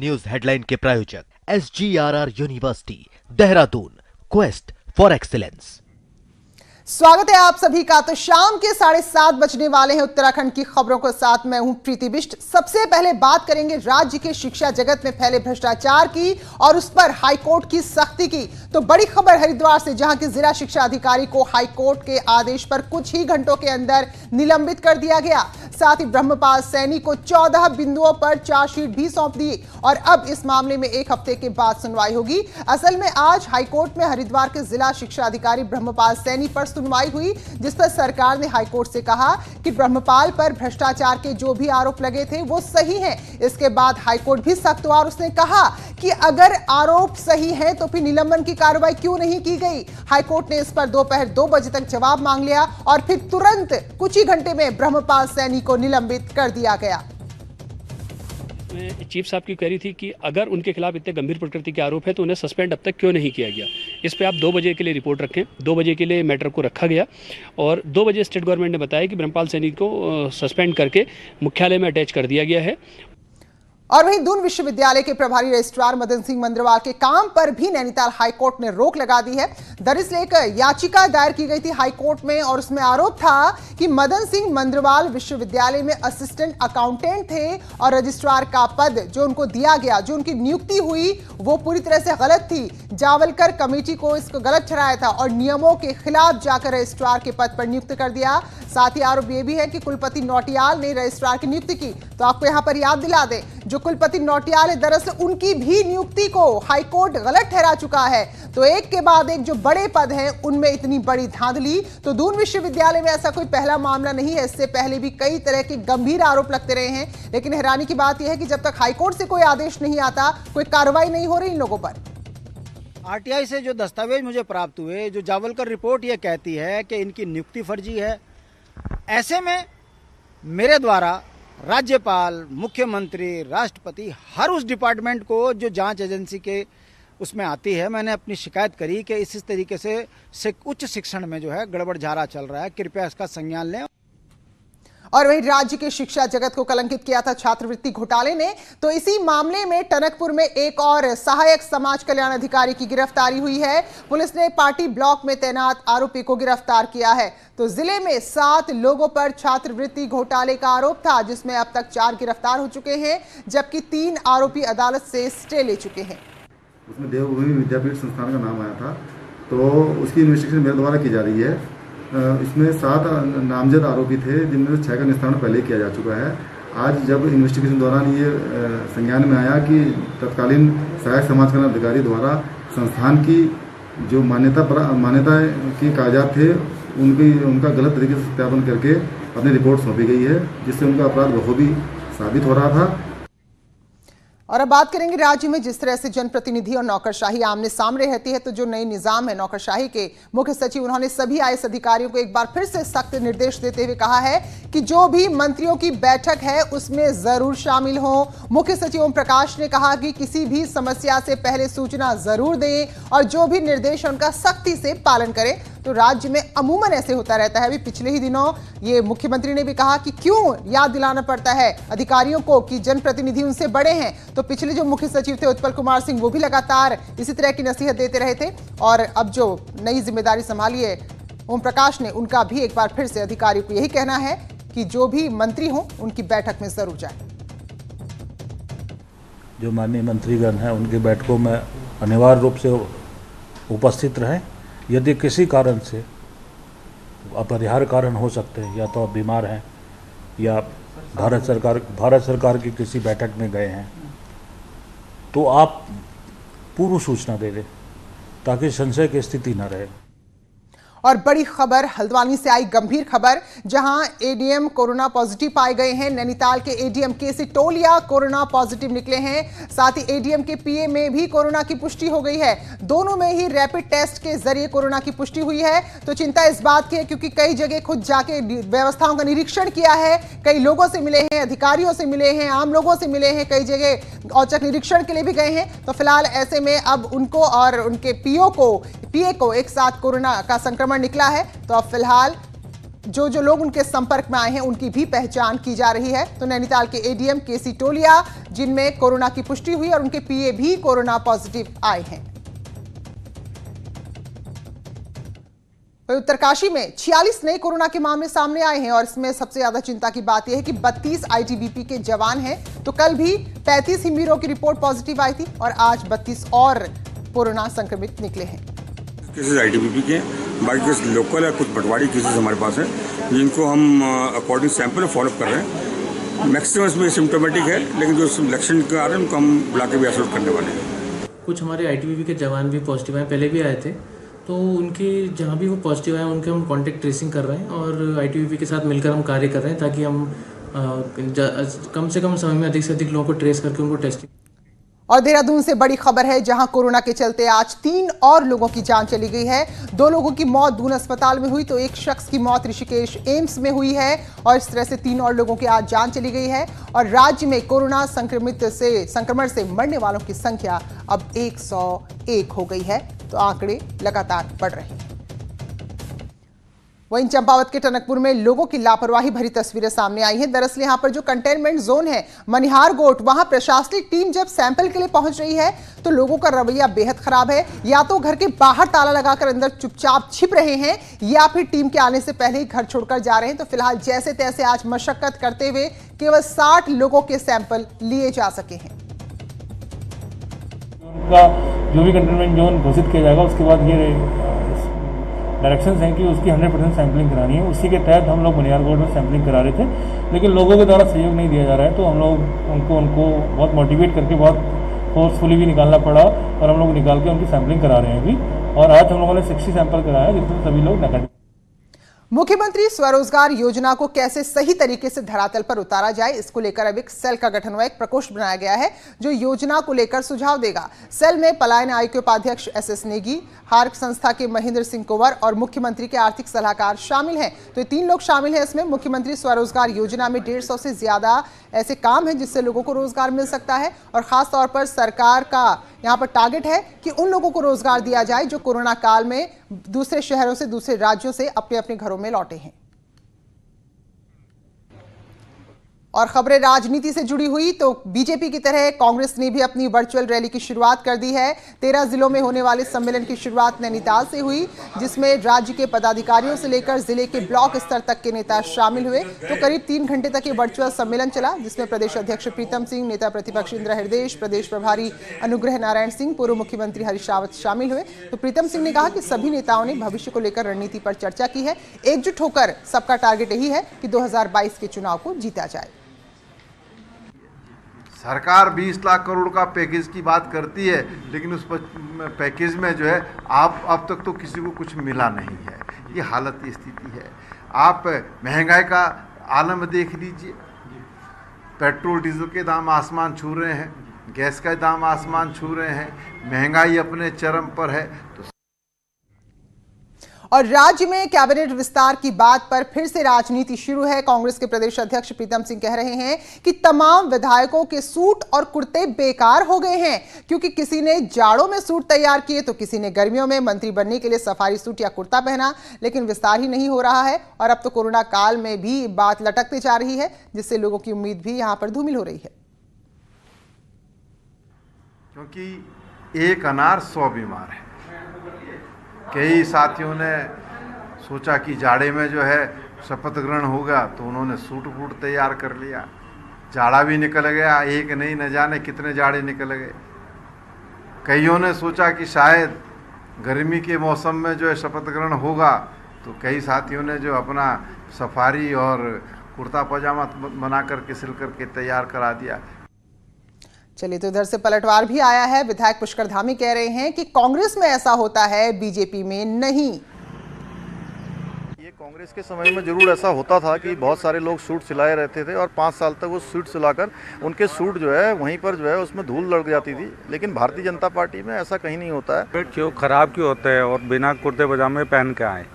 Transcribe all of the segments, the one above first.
News headline के प्रायोजक SGRR university Dehradun, quest for excellence. स्वागत है आप सभी का। तो शाम के 7:30 बजने वाले हैं उत्तराखंड की खबरों के साथ। मैं हूं प्रीति बिष्ट। सबसे पहले बात करेंगे राज्य के शिक्षा जगत में फैले भ्रष्टाचार की और उस पर हाईकोर्ट की सख्ती की। तो बड़ी खबर हरिद्वार से, जहां के जिला शिक्षा अधिकारी को हाईकोर्ट के आदेश पर कुछ ही घंटों के अंदर निलंबित कर दिया गया। साथ ही ब्रह्मपाल सैनी को 14 बिंदुओं पर चार्जशीट भी सौंप दी और अब इस मामले में 1 हफ्ते के बाद सुनवाई होगी। असल में आज हाईकोर्ट में हरिद्वार के जिला शिक्षा अधिकारी ब्रह्मपाल सैनी पर सुनवाई हुई, जिस पर सरकार ने हाईकोर्ट से कहा कि ब्रह्मपाल पर भ्रष्टाचार के जो भी आरोप लगे थे वो सही हैं। इसके बाद हाईकोर्ट भी सख्त हुआ और उसने कहा कि अगर आरोप सही है तो फिर निलंबन की कार्रवाई क्यों नहीं की गई। हाईकोर्ट ने इस पर दोपहर 2 बजे तक जवाब मांग लिया और फिर तुरंत कुछ ही घंटे में ब्रह्मपाल सैनी को निलंबित कर दिया गया। चीफ साहब की क्वेरी थी कि अगर उनके खिलाफ इतने गंभीर प्रकृति के आरोप है तो उन्हें सस्पेंड अब तक क्यों नहीं किया गया। इस पे आप 2 बजे के लिए रिपोर्ट रखें। 2 बजे के लिए मैटर को रखा गया और 2 बजे स्टेट गवर्नमेंट ने बताया कि ब्रह्मपाल सैनी को सस्पेंड करके मुख्यालय में अटैच कर दिया गया है। और वहीं दून विश्वविद्यालय के प्रभारी रजिस्ट्रार मदन सिंह मंद्रवाल के काम पर भी नैनीताल हाईकोर्ट ने रोक लगा दी है। दरअसल एक याचिका दायर की गई थी हाईकोर्ट में और उसमें आरोप था कि मदन सिंह मंद्रवाल विश्वविद्यालय में असिस्टेंट अकाउंटेंट थे और रजिस्ट्रार का पद जो उनको दिया गया, जो उनकी नियुक्ति हुई, वो पूरी तरह से गलत थी। जावलकर कमेटी को इसको गलत ठहराया था और नियमों के खिलाफ जाकर रजिस्ट्रार के पद पर नियुक्त कर दिया। साथ ही आरोप यह भी है कि कुलपति नौटियाल ने रजिस्ट्रार की नियुक्ति की। तो आपको यहां पर याद दिला दें, जो कुलपति नौटियाल है दरअसल उनकी भी नियुक्ति को हाईकोर्ट गलत ठहरा चुका है। तो एक के बाद एक जो बड़े पद हैं उनमें इतनी बड़ी धांधली। तो दून विश्वविद्यालय में ऐसा कोई पहला मामला नहीं है, इससे पहले भी कई तरह के गंभीर आरोप लगते रहे हैं। लेकिन हैरानी की बात यह है कि जब तक हाईकोर्ट से कोई आदेश नहीं आता, कोई कार्रवाई नहीं हो रही इन लोगों पर। आरटीआई से जो दस्तावेज मुझे प्राप्त हुए, जो जावलकर रिपोर्ट ये कहती है कि इनकी नियुक्ति फर्जी है। ऐसे में मेरे द्वारा राज्यपाल, मुख्यमंत्री, राष्ट्रपति, हर उस डिपार्टमेंट को जो जांच एजेंसी के उसमें आती है, मैंने अपनी शिकायत करी कि इस तरीके से उच्च शिक्षण में जो है गड़बड़ झारा चल रहा है, कृपया इसका संज्ञान लें। और वहीं राज्य के शिक्षा जगत को कलंकित किया था छात्रवृत्ति घोटाले ने। तो इसी मामले में टनकपुर में एक और सहायक समाज कल्याण अधिकारी की गिरफ्तारी हुई है। पुलिस ने पार्टी ब्लॉक में तैनात आरोपी को गिरफ्तार किया है। तो जिले में 7 लोगों पर छात्रवृत्ति घोटाले का आरोप था, जिसमें अब तक 4 गिरफ्तार हो चुके हैं, जबकि 3 आरोपी अदालत से स्टे ले चुके हैं। उसमें देवभूमि विद्यापीठ संस्थान का नाम आया था, तो उसकी इन्वेस्टिगेशन मेरे द्वारा की जा रही है। इसमें 7 नामजद आरोपी थे, जिनमें से 6 का निस्तारण पहले किया जा चुका है। आज जब इन्वेस्टिगेशन दौरान ये संज्ञान में आया कि तत्कालीन सहायक समाज कल्याण अधिकारी द्वारा संस्थान की जो मान्यता के कागजात थे उनका गलत तरीके से सत्यापन करके अपनी रिपोर्ट सौंपी गई है, जिससे उनका अपराध बखूबी साबित हो रहा था। और अब बात करेंगे राज्य में जिस तरह से जनप्रतिनिधि और नौकरशाही आमने सामने रहती है, तो जो नई निजाम है नौकरशाही के मुख्य सचिव, उन्होंने सभी आईएएस अधिकारियों को एक बार फिर से सख्त निर्देश देते हुए कहा है कि जो भी मंत्रियों की बैठक है उसमें जरूर शामिल हो। मुख्य सचिव ओम प्रकाश ने कहा कि किसी भी समस्या से पहले सूचना जरूर दें और जो भी निर्देश है उनका सख्ती से पालन करें। तो राज्य में अमूमन ऐसे होता रहता है। अभी पिछले ही दिनों ये मुख्यमंत्री ने भी कहा कि क्यों याद दिलाना पड़ता है अधिकारियों को कि जनप्रतिनिधि उनसे बड़े हैं। तो पिछले जो मुख्य सचिव थे उत्पल कुमार सिंह, वो भी लगातार इसी तरह की नसीहत देते रहे थे। और अब जो नई जिम्मेदारी संभाली है ओम प्रकाश ने, उनका भी एक बार फिर से अधिकारियों को यही कहना है कि जो भी मंत्री हो उनकी बैठक में जरूर जाए। जो माननीय मंत्रीगण हैं उनकी बैठकों में अनिवार्य रूप से उपस्थित रहें। यदि किसी कारण से अपरिहार्य कारण हो सकते हैं, या तो आप बीमार हैं या भारत सरकार की किसी बैठक में गए हैं, तो आप पूर्व सूचना दे दें ताकि संशय की स्थिति न रहे। और बड़ी खबर हल्द्वानी से आई, गंभीर खबर, जहां एडीएम कोरोना पॉजिटिव पाए गए हैं। नैनीताल के एडीएम केसी टोलिया कोरोना पॉजिटिव निकले हैं। साथ ही एडीएम के पीए में भी कोरोना की पुष्टि हो गई है। दोनों में ही रैपिड टेस्ट के जरिए कोरोना की पुष्टि हुई है। तो चिंता इस बात की है क्योंकि कई जगह खुद जाके व्यवस्थाओं का निरीक्षण किया है, कई लोगों से मिले हैं, अधिकारियों से मिले हैं, आम लोगों से मिले हैं, कई जगह औचक निरीक्षण के लिए भी गए हैं। तो फिलहाल ऐसे में अब उनको और उनके पीए को एक साथ कोरोना का संक्रमण निकला है। तो अब फिलहाल जो लोग उनके संपर्क में आए हैं उनकी भी पहचान की जा रही है। तो नैनीताल के एडीएम केसी टोलिया, जिनमें कोरोना की पुष्टि हुई, और उनके पीए भी कोरोना पॉजिटिव आए हैं। उत्तरकाशी में 46 नए कोरोना के मामले सामने आए हैं और इसमें सबसे ज्यादा चिंता की बात यह है कि 32 आईटीबीपी के जवान हैं। तो कल भी 35 हिम्बीरों की रिपोर्ट पॉजिटिव आई थी और आज 32 और कोरोना संक्रमित निकले हैं। केसेस आईटीबीपी के, बाकी केस लोकल है, कुछ पटवारी केसेस हमारे पास है, जिनको हम अकॉर्डिंग सैंपल फॉलोअप कर रहे हैं। मैक्सिमम इसमें सिम्टोमेटिक है, लेकिन जो लक्षण आ रहे हैं उनको हम बुला के भी आइसोलेट करने वाले हैं। कुछ हमारे आईटीबीपी के जवान भी पॉजिटिव आए, पहले भी आए थे, तो उनकी जहाँ भी वो पॉजिटिव आए उनके हम कॉन्टैक्ट ट्रेसिंग कर रहे हैं और आईटीबीपी के साथ मिलकर हम कार्य कर रहे हैं ताकि हम कम से कम समय में अधिक से अधिक लोगों को ट्रेस करके उनको टेस्टिंग। और देहरादून से बड़ी खबर है, जहां कोरोना के चलते आज 3 और लोगों की जान चली गई है। 2 लोगों की मौत दून अस्पताल में हुई तो एक शख्स की मौत ऋषिकेश एम्स में हुई है और इस तरह से 3 और लोगों की आज जान चली गई है। और राज्य में कोरोना संक्रमण से मरने वालों की संख्या अब 101 हो गई है। तो आंकड़े लगातार बढ़ रहे हैं। वहीं चंपावत के टनकपुर में लोगों की लापरवाही भरी तस्वीरें सामने आई हैं। दरअसल यहां पर जो कंटेनमेंट जोन है मनिहार गोट, वहां प्रशासनिक टीम जब सैंपल के लिए पहुंच रही है तो लोगों का रवैया बेहद खराब है। या तो घर के बाहर ताला लगाकर अंदर चुपचाप छिप रहे हैं या फिर टीम के आने से पहले ही घर छोड़कर जा रहे हैं। तो फिलहाल जैसे तैसे आज मशक्कत करते हुए केवल 60 लोगों के सैंपल लिए जा सके हैं। उनका जो भी कंटेनमेंट जोन घोषित किया जाएगा उसके बाद ये डायरेक्शंस हैं कि उसकी 100% सैंपलिंग करानी है। उसी के तहत हम लोग मनिहार गोट में सैंपलिंग करा रहे थे, लेकिन लोगों के द्वारा सहयोग नहीं दिया जा रहा है, तो हम लोग उनको बहुत मोटिवेट करके बहुत फोर्सफुली भी निकालना पड़ा और हम लोग निकाल के उनकी सैंपलिंग करा रहे हैं अभी। और आज हम लोगों ने 60 सैंपल कराया, जिसमें सभी लोग नेगेटिव। मुख्यमंत्री स्वरोजगार योजना को कैसे सही तरीके से धरातल पर उतारा जाए, इसको लेकर अब एक सेल का गठन हुआ, एक प्रकोष्ठ बनाया गया है जो योजना को लेकर सुझाव देगा। सेल में पलायन आयोग के उपाध्यक्ष एस नेगी, हार्क संस्था के महेंद्र सिंह कुंवर और मुख्यमंत्री के आर्थिक सलाहकार शामिल हैं। तो ये 3 लोग शामिल हैं इसमें। मुख्यमंत्री स्वरोजगार योजना में 150 से ज्यादा ऐसे काम हैं जिससे लोगों को रोजगार मिल सकता है और खास तौर पर सरकार का यहाँ पर टारगेट है कि उन लोगों को रोजगार दिया जाए जो कोरोना काल में दूसरे शहरों से, दूसरे राज्यों से अपने अपने घरों में लौटे हैं। और खबरें राजनीति से जुड़ी हुई तो बीजेपी की तरह कांग्रेस ने भी अपनी वर्चुअल रैली की शुरुआत कर दी है। 13 जिलों में होने वाले सम्मेलन की शुरुआत नैनीताल से हुई, जिसमें राज्य के पदाधिकारियों से लेकर जिले के ब्लॉक स्तर तक के नेता शामिल हुए। तो करीब 3 घंटे तक ये वर्चुअल सम्मेलन चला, जिसमें प्रदेश अध्यक्ष प्रीतम सिंह, नेता प्रतिपक्ष इंद्र हृदयेश, प्रदेश प्रभारी अनुग्रह नारायण सिंह, पूर्व मुख्यमंत्री हरीश रावत शामिल हुए। तो प्रीतम सिंह ने कहा कि सभी नेताओं ने भविष्य को लेकर रणनीति पर चर्चा की है। एकजुट होकर सबका टारगेट यही है कि 2022 के चुनाव को जीता जाए। सरकार 20 लाख करोड़ का पैकेज की बात करती है, लेकिन उस पैकेज में जो है अब तक तो किसी को कुछ मिला नहीं है। ये हालत की स्थिति है। आप महंगाई का आलम देख लीजिए, पेट्रोल डीजल के दाम आसमान छू रहे हैं, गैस का दाम आसमान छू रहे हैं, महंगाई अपने चरम पर है। तो और राज्य में कैबिनेट विस्तार की बात पर फिर से राजनीति शुरू है। कांग्रेस के प्रदेश अध्यक्ष प्रीतम सिंह कह रहे हैं कि तमाम विधायकों के सूट और कुर्ते बेकार हो गए हैं, क्योंकि किसी ने जाड़ों में सूट तैयार किए तो किसी ने गर्मियों में मंत्री बनने के लिए सफारी सूट या कुर्ता पहना, लेकिन विस्तार ही नहीं हो रहा है। और अब तो कोरोना काल में भी बात लटकती जा रही है, जिससे लोगों की उम्मीद भी यहां पर धूमिल हो रही है। क्योंकि एक अनार 100 बीमार है। कई साथियों ने सोचा कि जाड़े में जो है शपथ ग्रहण होगा, तो उन्होंने सूट बूट तैयार कर लिया। जाड़ा भी निकल गया, एक नहीं न जाने कितने जाड़े निकल गए। कईयों ने सोचा कि शायद गर्मी के मौसम में जो है शपथ ग्रहण होगा, तो कई साथियों ने जो अपना सफारी और कुर्ता पजामा बना करके सिल करके तैयार करा दिया। चलिए, तो इधर से पलटवार भी आया है। विधायक पुष्कर धामी कह रहे हैं कि कांग्रेस में ऐसा होता है, बीजेपी में नहीं। ये कांग्रेस के समय में जरूर ऐसा होता था कि बहुत सारे लोग सूट सिलाए रहते थे और 5 साल तक वो सूट सिलाकर उनके सूट जो है वहीं पर जो है उसमें धूल लग जाती थी। लेकिन भारतीय जनता पार्टी में ऐसा कहीं नहीं होता है। पेट क्यों खराब क्यों होते हैं और बिना कुर्ते पजामे पहन के आए।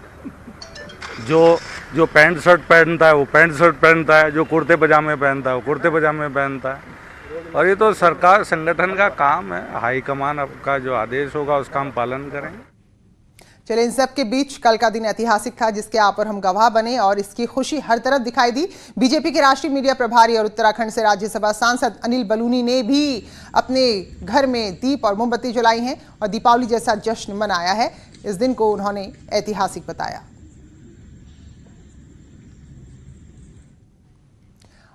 जो पैंट शर्ट पहनता है वो पैंट शर्ट पहनता है, जो कुर्ते पजामे पहनता है वो कुर्ते पजामे पहनता है। और ये तो सरकार संगठन का काम है, हाईकमान का जो आदेश होगा उसका हम पालन करेंगे। चले इन सब के बीच कल का दिन ऐतिहासिक था जिसके आप और हम गवाह बने और इसकी खुशी हर तरफ दिखाई दी। बीजेपी के राष्ट्रीय मीडिया प्रभारी और उत्तराखंड से राज्यसभा सांसद अनिल बलूनी ने भी अपने घर में दीप और मोमबत्ती जलाई हैं और दीपावली जैसा जश्न मनाया है। इस दिन को उन्होंने ऐतिहासिक बताया।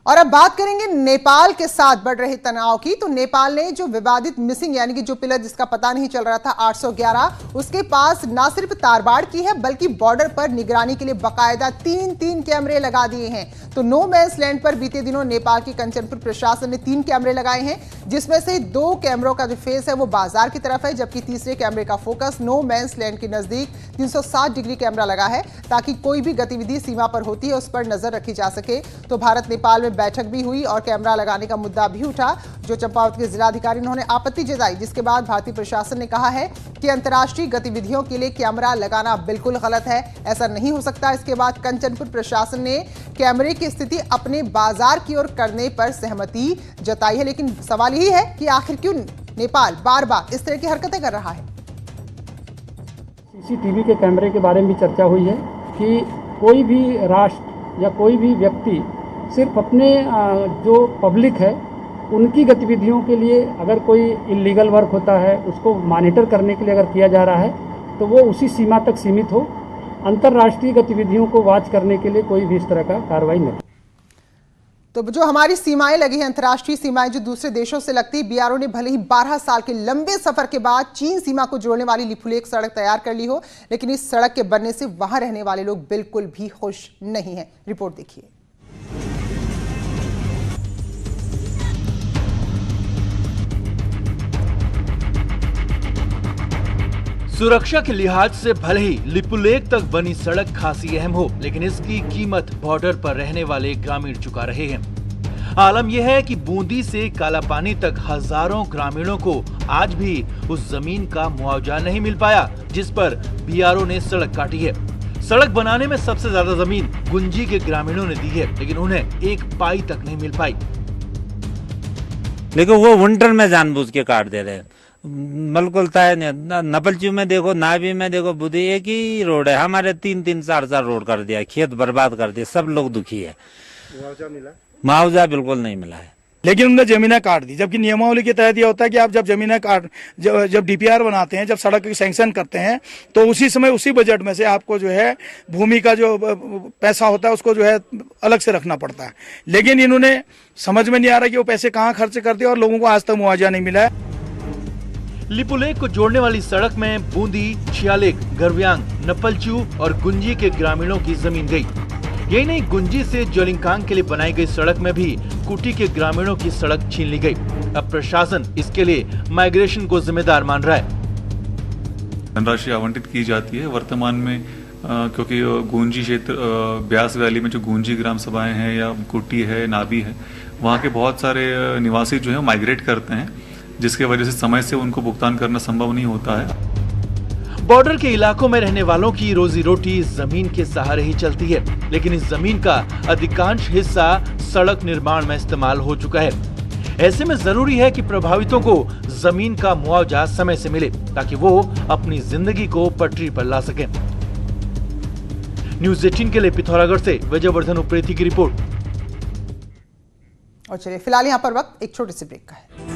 और अब बात करेंगे नेपाल के साथ बढ़ रहे तनाव की। तो नेपाल ने जो विवादित मिसिंग यानी कि जो पिलर जिसका पता नहीं चल रहा था 811, उसके पास ना सिर्फ तारबाड़ की है बल्कि बॉर्डर पर निगरानी के लिए बकायदा 3 कैमरे लगा दिए हैं। तो नो मैंस लैंड पर बीते दिनों नेपाल की कंचनपुर प्रशासन ने 3 कैमरे लगाए हैं, जिसमें से 2 कैमरों का जो फेस है वो बाजार की तरफ है, जबकि तीसरे कैमरे का फोकस नो मैंस लैंड के नजदीक 360 डिग्री कैमरा लगा है ताकि कोई भी गतिविधि सीमा पर होती है उस पर नजर रखी जा सके। तो भारत नेपाल में बैठक भी हुई और कैमरा लगाने का मुद्दा भी उठा, जो चंपावत के जिलाधिकारी उन्होंने आपत्ति जताई, जिसके बाद भारतीय प्रशासन ने कहा है कि अंतर्राष्ट्रीय गतिविधियों के लिए कैमरा लगाना बिल्कुल गलत है, ऐसा नहीं हो सकता। इसके बाद कंचनपुर प्रशासन ने कैमरे की स्थिति अपने बाजार की ओर करने पर सहमति जताई है। लेकिन सवाल यही है कि आखिर क्यों नेपाल बार बार इस तरह की हरकतें कर रहा है। सीसीटीवी के कैमरे के बारे में भी चर्चा हुई है कि कोई भी राष्ट्र या कोई भी व्यक्ति सिर्फ अपने जो पब्लिक है उनकी गतिविधियों के लिए अगर कोई इलीगल वर्क होता है उसको मॉनिटर करने के लिए अगर किया जा रहा है तो वो उसी सीमा तक सीमित हो। अंतर्राष्ट्रीय गतिविधियों को वॉच करने के लिए कोई भी इस तरह का कार्रवाई नहीं। तो जो हमारी सीमाएं लगी हैं, अंतर्राष्ट्रीय सीमाएं जो दूसरे देशों से लगती, बीआरओ ने भले ही 12 साल के लंबे सफर के बाद चीन सीमा को जोड़ने वाली लिपुलेख सड़क तैयार कर ली हो, लेकिन इस सड़क के बनने से वहां रहने वाले लोग बिल्कुल भी खुश नहीं हैं। रिपोर्ट देखिए। सुरक्षा के लिहाज से भले ही लिपुलेख तक बनी सड़क खासी अहम हो, लेकिन इसकी कीमत बॉर्डर पर रहने वाले ग्रामीण चुका रहे हैं। आलम यह है कि बूंदी से कालापानी तक हजारों ग्रामीणों को आज भी उस जमीन का मुआवजा नहीं मिल पाया जिस पर बीआरओ ने सड़क काटी है। सड़क बनाने में सबसे ज्यादा जमीन गुंजी के ग्रामीणों ने दी है, लेकिन उन्हें 1 पाई तक नहीं मिल पाई। लेकिन वो विंटर में जानबूझ के काट दे रहे हैं। मलकुलता है नपलचू में देखो, नावी में देखो, बुद्धि एक ही रोड है, हमारे 3-3, 4-4 रोड कर दिया, खेत बर्बाद कर दिया, सब लोग दुखी है। मुआवजा मिला? मुआवजा बिल्कुल नहीं मिला है। लेकिन उन्होंने जमीनें काट दी, जबकि नियमावली के तहत यह होता है कि आप जब जमीनें जब डीपीआर बनाते हैं, जब सड़क की सैंक्शन करते हैं, तो उसी समय उसी बजट में से आपको जो है भूमि का जो पैसा होता है उसको जो है अलग से रखना पड़ता है। लेकिन इन्होंने समझ में नहीं आ रहा कि वो पैसे कहाँ खर्च कर दिए और लोगों को आज तक मुआवजा नहीं मिला है। लिपुलेख को जोड़ने वाली सड़क में बूंदी, छियालेख, गरव्यांग, नपलचू और गुंजी के ग्रामीणों की जमीन गई। यही नहीं, गुंजी से जोलिंगकांग के लिए बनाई गई सड़क में भी कुटी के ग्रामीणों की सड़क छीन ली गई। अब प्रशासन इसके लिए माइग्रेशन को जिम्मेदार मान रहा है। धनराशि आवंटित की जाती है वर्तमान में, क्योंकि गुंजी क्षेत्र ब्यास वैली में जो गुंजी ग्राम सभाएं हैं या कुटी है, नाबी है, वहाँ के बहुत सारे निवासी जो है माइग्रेट करते हैं, जिसके वजह से समय से उनको भुगतान करना संभव नहीं होता है। बॉर्डर के इलाकों में रहने वालों की रोजी रोटी जमीन के सहारे ही चलती है, लेकिन इस जमीन का अधिकांश हिस्सा सड़क निर्माण में इस्तेमाल हो चुका है। ऐसे में जरूरी है कि प्रभावितों को जमीन का मुआवजा समय से मिले ताकि वो अपनी जिंदगी को पटरी पर ला सकें। न्यूज़ 18 के लिए पिथौरागढ़ से विजयवर्धन उप्रेती की रिपोर्ट। और चलिए फिलहाल यहाँ पर वक्त एक छोटे से ब्रेक का है।